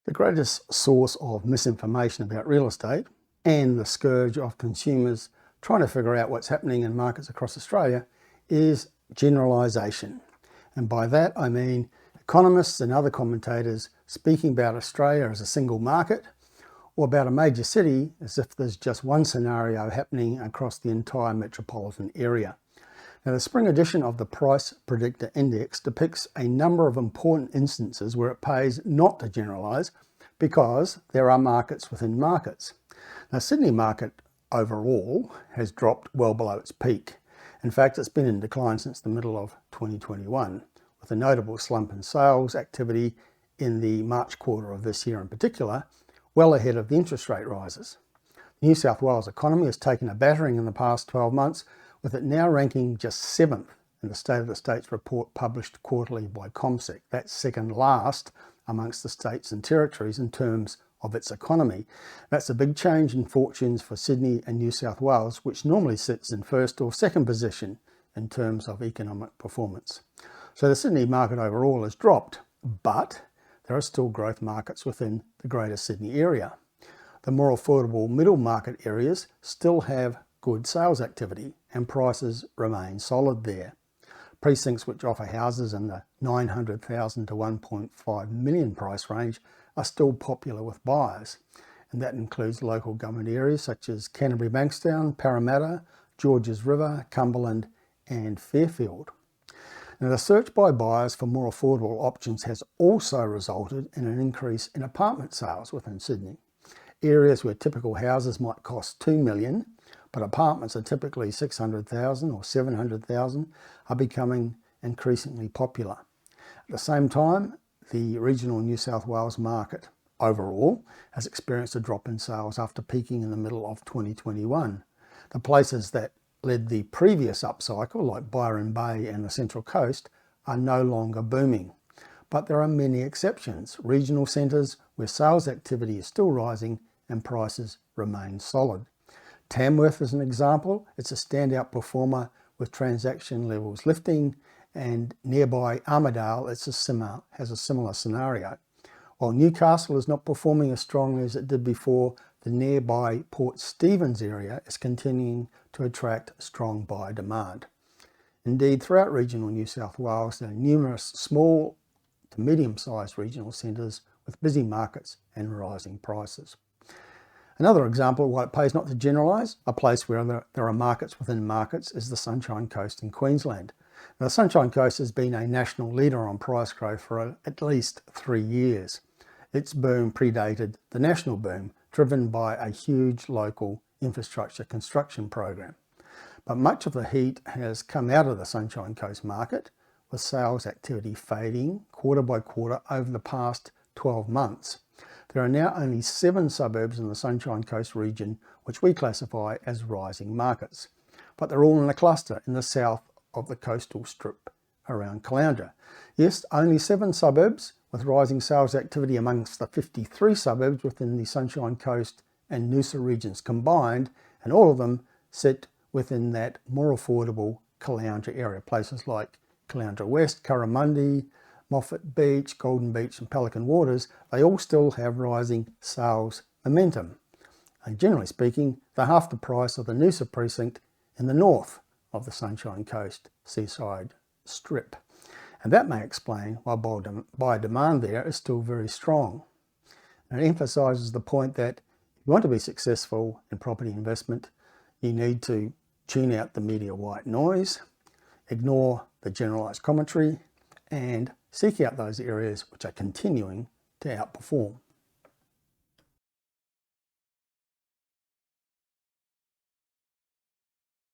The greatest source of misinformation about real estate and the scourge of consumers trying to figure out what's happening in markets across Australia is generalisation. And by that I mean economists and other commentators speaking about Australia as a single market, or about a major city as if there's just one scenario happening across the entire metropolitan area. Now, the spring edition of the Price Predictor Index depicts a number of important instances where it pays not to generalise because there are markets within markets. Now, Sydney market overall has dropped well below its peak. In fact, it's been in decline since the middle of 2021, with a notable slump in sales activity in the March quarter of this year in particular, well ahead of the interest rate rises. The New South Wales economy has taken a battering in the past 12 months, with it now ranking just 7th in the State of the States report published quarterly by CommSec. That's second last amongst the states and territories in terms of its economy. That's a big change in fortunes for Sydney and New South Wales, which normally sits in first or second position in terms of economic performance. So the Sydney market overall has dropped, but there are still growth markets within the Greater Sydney area. The more affordable middle market areas still have good sales activity and prices remain solid there. Precincts which offer houses in the 900,000 to 1.5 million price range are still popular with buyers, and that includes local government areas such as Canterbury Bankstown, Parramatta, Georges River, Cumberland and Fairfield. Now, the search by buyers for more affordable options has also resulted in an increase in apartment sales within Sydney. Areas where typical houses might cost $2 million, but apartments are typically $600,000 or $700,000 are becoming increasingly popular. At the same time, the regional New South Wales market overall has experienced a drop in sales after peaking in the middle of 2021. The places that led the previous upcycle, like Byron Bay and the Central Coast, are no longer booming. But there are many exceptions, regional centres where sales activity is still rising and prices remain solid. Tamworth is an example. It's a standout performer with transaction levels lifting, and nearby Armidale has a similar scenario. While Newcastle is not performing as strongly as it did before, the nearby Port Stephens area is continuing to attract strong buyer demand. Indeed, throughout regional New South Wales, there are numerous small to medium-sized regional centres with busy markets and rising prices. Another example of why it pays not to generalise, a place where there are markets within markets, is the Sunshine Coast in Queensland. Now, the Sunshine Coast has been a national leader on price growth for at least 3 years. Its boom predated the national boom, driven by a huge local infrastructure construction program. But much of the heat has come out of the Sunshine Coast market, with sales activity fading quarter by quarter over the past 12 months. There are now only 7 suburbs in the Sunshine Coast region which we classify as rising markets, but they're all in a cluster in the south of the coastal strip around Caloundra. Yes, only 7 suburbs with rising sales activity amongst the 53 suburbs within the Sunshine Coast and Noosa regions combined, and all of them sit within that more affordable Caloundra area. Places like Caloundra West, Curramundi, Moffat Beach, Golden Beach and Pelican Waters, they all still have rising sales momentum. And generally speaking, they're half the price of the Noosa precinct in the north of the Sunshine Coast seaside strip. And that may explain why buyer demand there is still very strong. And it emphasises the point that if you want to be successful in property investment, you need to tune out the media white noise, ignore the generalised commentary, and seek out those areas which are continuing to outperform.